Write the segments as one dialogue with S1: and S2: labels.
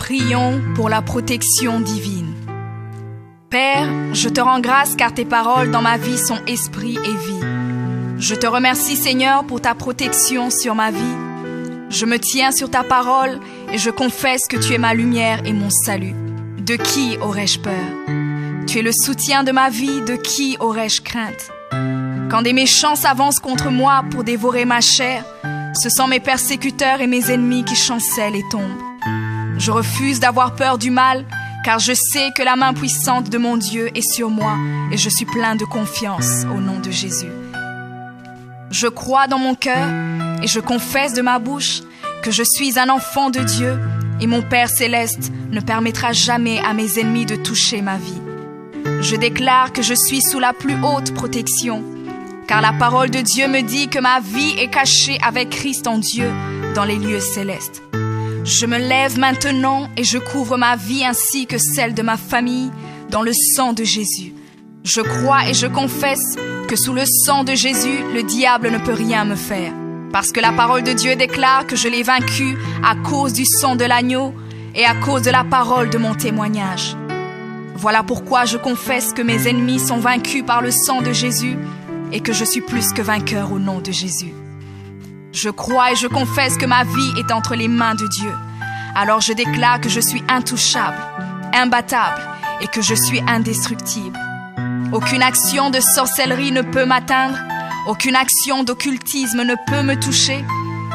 S1: Prions pour la protection divine. Père, je te rends grâce car tes paroles dans ma vie sont esprit et vie. Je te remercie Seigneur pour ta protection sur ma vie. Je me tiens sur ta parole et je confesse que tu es ma lumière et mon salut. De qui aurais-je peur? Tu es le soutien de ma vie, de qui aurais-je crainte? Quand des méchants s'avancent contre moi pour dévorer ma chair, ce sont mes persécuteurs et mes ennemis qui chancellent et tombent. Je refuse d'avoir peur du mal, car je sais que la main puissante de mon Dieu est sur moi et je suis plein de confiance au nom de Jésus. Je crois dans mon cœur et je confesse de ma bouche que je suis un enfant de Dieu et mon Père céleste ne permettra jamais à mes ennemis de toucher ma vie. Je déclare que je suis sous la plus haute protection, car la parole de Dieu me dit que ma vie est cachée avec Christ en Dieu dans les lieux célestes. Je me lève maintenant et je couvre ma vie ainsi que celle de ma famille dans le sang de Jésus. Je crois et je confesse que sous le sang de Jésus, le diable ne peut rien me faire. Parce que la parole de Dieu déclare que je l'ai vaincu à cause du sang de l'agneau et à cause de la parole de mon témoignage. Voilà pourquoi je confesse que mes ennemis sont vaincus par le sang de Jésus et que je suis plus que vainqueur au nom de Jésus. Je crois et je confesse que ma vie est entre les mains de Dieu. Alors je déclare que je suis intouchable, imbattable et que je suis indestructible. Aucune action de sorcellerie ne peut m'atteindre, aucune action d'occultisme ne peut me toucher,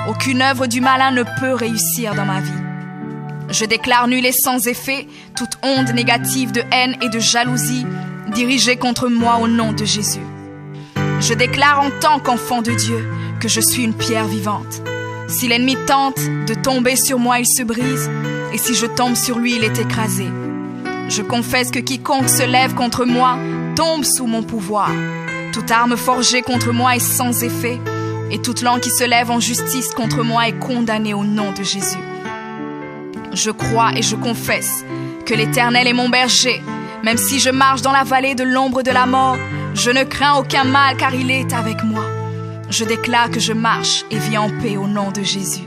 S1: aucune œuvre du malin ne peut réussir dans ma vie. Je déclare nul et sans effet toute onde négative de haine et de jalousie dirigée contre moi au nom de Jésus. Je déclare en tant qu'enfant de Dieu que je suis une pierre vivante. Si l'ennemi tente de tomber sur moi, il se brise, et si je tombe sur lui, il est écrasé. Je confesse que quiconque se lève contre moi tombe sous mon pouvoir. Toute arme forgée contre moi est sans effet, et toute langue qui se lève en justice contre moi est condamnée au nom de Jésus. Je crois et je confesse que l'Éternel est mon berger. Même si je marche dans la vallée de l'ombre de la mort, je ne crains aucun mal car il est avec moi. Je déclare que je marche et vis en paix au nom de Jésus.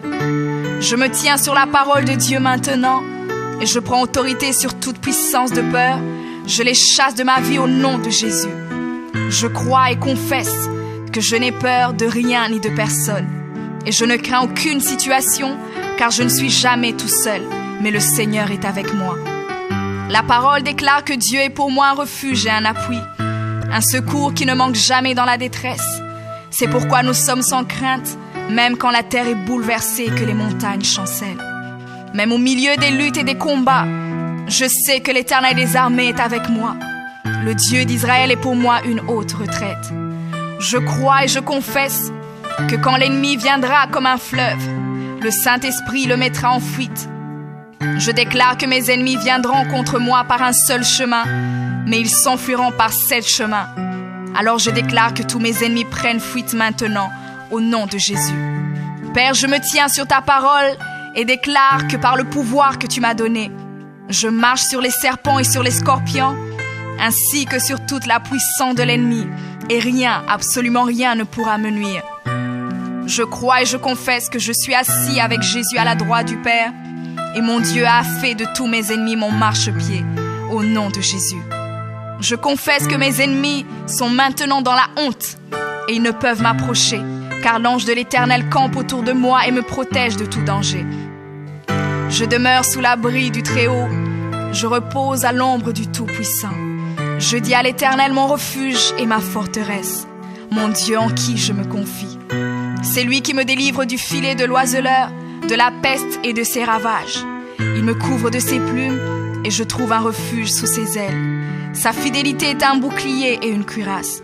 S1: Je me tiens sur la parole de Dieu maintenant et je prends autorité sur toute puissance de peur. Je les chasse de ma vie au nom de Jésus. Je crois et confesse que je n'ai peur de rien ni de personne. Et je ne crains aucune situation car je ne suis jamais tout seul, mais le Seigneur est avec moi. La parole déclare que Dieu est pour moi un refuge et un appui, un secours qui ne manque jamais dans la détresse. C'est pourquoi nous sommes sans crainte, même quand la terre est bouleversée et que les montagnes chancellent. Même au milieu des luttes et des combats, je sais que l'Éternel des armées est avec moi. Le Dieu d'Israël est pour moi une haute retraite. Je crois et je confesse que quand l'ennemi viendra comme un fleuve, le Saint-Esprit le mettra en fuite. Je déclare que mes ennemis viendront contre moi par un seul chemin, mais ils s'enfuiront par 7 chemins. Alors je déclare que tous mes ennemis prennent fuite maintenant, au nom de Jésus. Père, je me tiens sur ta parole et déclare que par le pouvoir que tu m'as donné, je marche sur les serpents et sur les scorpions, ainsi que sur toute la puissance de l'ennemi, et rien, absolument rien ne pourra me nuire. Je crois et je confesse que je suis assis avec Jésus à la droite du Père, et mon Dieu a fait de tous mes ennemis mon marchepied, au nom de Jésus. Je confesse que mes ennemis sont maintenant dans la honte et ils ne peuvent m'approcher, car l'ange de l'Éternel campe autour de moi et me protège de tout danger. Je demeure sous l'abri du Très-Haut, je repose à l'ombre du Tout-Puissant. Je dis à l'Éternel mon refuge et ma forteresse, mon Dieu en qui je me confie. C'est lui qui me délivre du filet de l'oiseleur, de la peste et de ses ravages. Il me couvre de ses plumes et je trouve un refuge sous ses ailes. Sa fidélité est un bouclier et une cuirasse.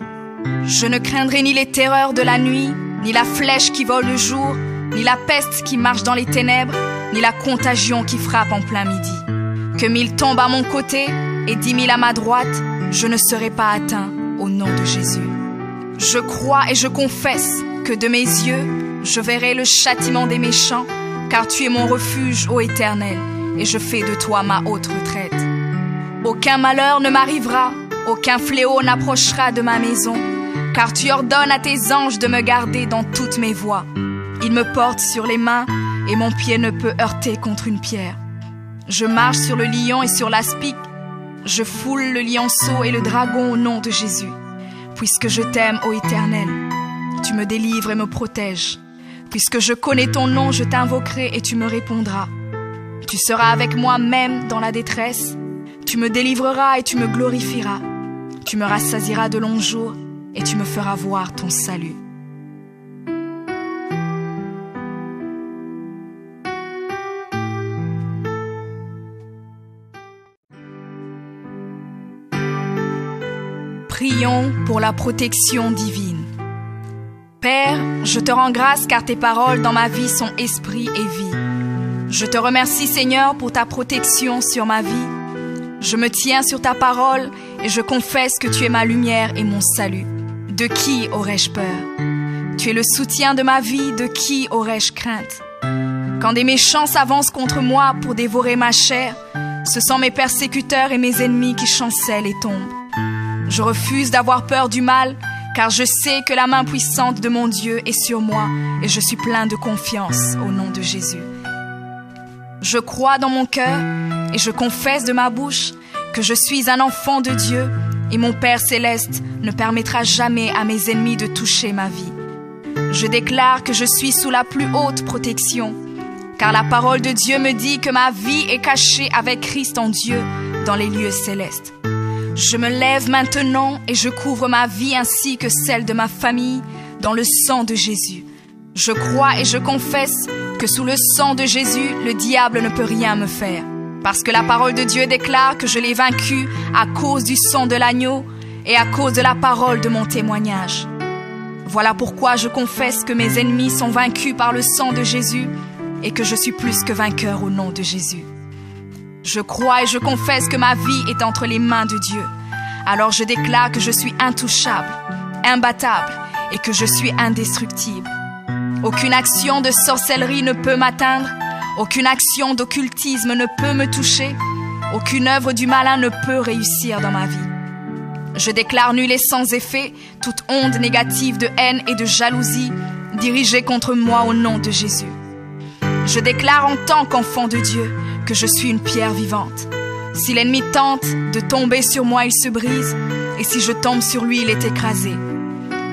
S1: Je ne craindrai ni les terreurs de la nuit, ni la flèche qui vole le jour, ni la peste qui marche dans les ténèbres, ni la contagion qui frappe en plein midi. Que 1000 tombent à mon côté et 10 000 à ma droite, je ne serai pas atteint au nom de Jésus. Je crois et je confesse que de mes yeux, je verrai le châtiment des méchants, car tu es mon refuge, ô Éternel, et je fais de toi ma haute retraite. Aucun malheur ne m'arrivera, aucun fléau n'approchera de ma maison, car tu ordonnes à tes anges de me garder dans toutes mes voies. Ils me portent sur les mains et mon pied ne peut heurter contre une pierre. Je marche sur le lion et sur l'aspic. Je foule le lionceau et le dragon au nom de Jésus. Puisque je t'aime, ô Éternel, tu me délivres et me protèges. Puisque je connais ton nom, je t'invoquerai et tu me répondras. Tu seras avec moi même dans la détresse. Tu me délivreras et tu me glorifieras. Tu me rassasieras de longs jours et tu me feras voir ton salut. Prions pour la protection divine. Père, je te rends grâce car tes paroles dans ma vie sont esprit et vie. Je te remercie Seigneur pour ta protection sur ma vie. Je me tiens sur ta parole et je confesse que tu es ma lumière et mon salut. De qui aurais-je peur? Tu es le soutien de ma vie, de qui aurais-je crainte? Quand des méchants s'avancent contre moi pour dévorer ma chair, ce sont mes persécuteurs et mes ennemis qui chancellent et tombent. Je refuse d'avoir peur du mal, car je sais que la main puissante de mon Dieu est sur moi et je suis plein de confiance au nom de Jésus. Je crois dans mon cœur et je confesse de ma bouche que je suis un enfant de Dieu et mon Père céleste ne permettra jamais à mes ennemis de toucher ma vie. Je déclare que je suis sous la plus haute protection, car la parole de Dieu me dit que ma vie est cachée avec Christ en Dieu dans les lieux célestes. Je me lève maintenant et je couvre ma vie ainsi que celle de ma famille dans le sang de Jésus. Je crois et je confesse que sous le sang de Jésus, le diable ne peut rien me faire. Parce que la parole de Dieu déclare que je l'ai vaincu à cause du sang de l'agneau et à cause de la parole de mon témoignage. Voilà pourquoi je confesse que mes ennemis sont vaincus par le sang de Jésus et que je suis plus que vainqueur au nom de Jésus. Je crois et je confesse que ma vie est entre les mains de Dieu. Alors je déclare que je suis intouchable, imbattable et que je suis indestructible. Aucune action de sorcellerie ne peut m'atteindre, aucune action d'occultisme ne peut me toucher, aucune œuvre du malin ne peut réussir dans ma vie. Je déclare nul et sans effet toute onde négative de haine et de jalousie dirigée contre moi au nom de Jésus. Je déclare en tant qu'enfant de Dieu que je suis une pierre vivante. Si l'ennemi tente de tomber sur moi, il se brise, et si je tombe sur lui, il est écrasé.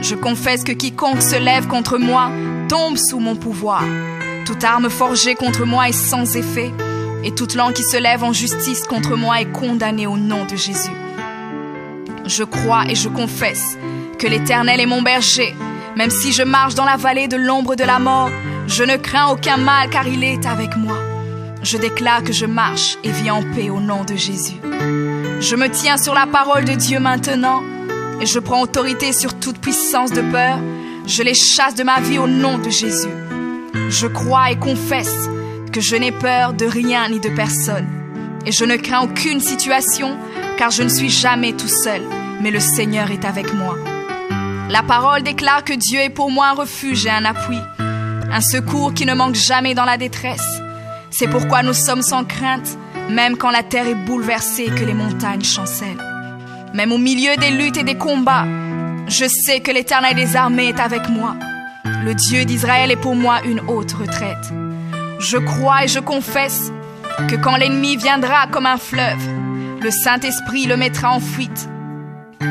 S1: Je confesse que quiconque se lève contre moi tombe sous mon pouvoir. Toute arme forgée contre moi est sans effet, et toute langue qui se lève en justice contre moi est condamnée au nom de Jésus. Je crois et je confesse que l'Éternel est mon berger. Même si je marche dans la vallée de l'ombre de la mort, je ne crains aucun mal car il est avec moi. Je déclare que je marche et vis en paix au nom de Jésus. Je me tiens sur la parole de Dieu maintenant et je prends autorité sur toute puissance de peur. Je les chasse de ma vie au nom de Jésus. Je crois et confesse que je n'ai peur de rien ni de personne. Et je ne crains aucune situation car je ne suis jamais tout seul, mais le Seigneur est avec moi. La parole déclare que Dieu est pour moi un refuge et un appui, un secours qui ne manque jamais dans la détresse. C'est pourquoi nous sommes sans crainte, même quand la terre est bouleversée et que les montagnes chancellent. Même au milieu des luttes et des combats, je sais que l'Éternel des armées est avec moi. Le Dieu d'Israël est pour moi une haute retraite. Je crois et je confesse que quand l'ennemi viendra comme un fleuve, le Saint-Esprit le mettra en fuite.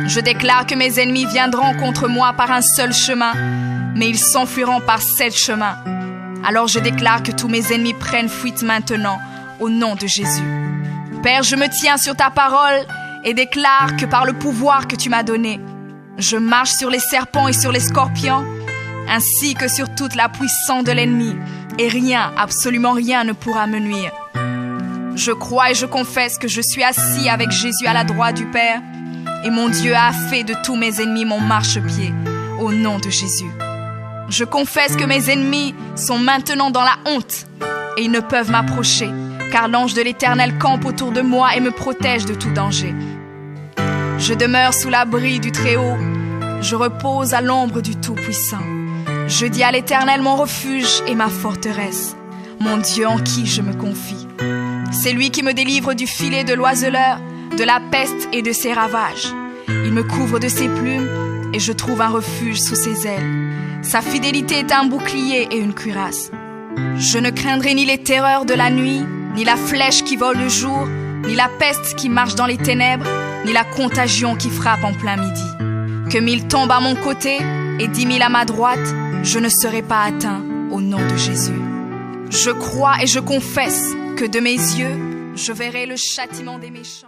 S1: Je déclare que mes ennemis viendront contre moi par un seul chemin, mais ils s'enfuiront par 7 chemins. Alors je déclare que tous mes ennemis prennent fuite maintenant, au nom de Jésus. Père, je me tiens sur ta parole et déclare que par le pouvoir que tu m'as donné, je marche sur les serpents et sur les scorpions, ainsi que sur toute la puissance de l'ennemi, et rien, absolument rien ne pourra me nuire. Je crois et je confesse que je suis assis avec Jésus à la droite du Père, et mon Dieu a fait de tous mes ennemis mon marchepied, au nom de Jésus. Je confesse que mes ennemis sont maintenant dans la honte, et ils ne peuvent m'approcher, car l'ange de l'Éternel campe autour de moi et me protège de tout danger. Je demeure sous l'abri du Très-Haut, je repose à l'ombre du Tout-Puissant. Je dis à l'Éternel mon refuge et ma forteresse, mon Dieu en qui je me confie. C'est lui qui me délivre du filet de l'oiseleur, de la peste et de ses ravages. Il me couvre de ses plumes et je trouve un refuge sous ses ailes. Sa fidélité est un bouclier et une cuirasse. Je ne craindrai ni les terreurs de la nuit, ni la flèche qui vole le jour, ni la peste qui marche dans les ténèbres, ni la contagion qui frappe en plein midi. Que 1000 tombent à mon côté et 10 000 à ma droite, je ne serai pas atteint au nom de Jésus. Je crois et je confesse que de mes yeux, je verrai le châtiment des méchants.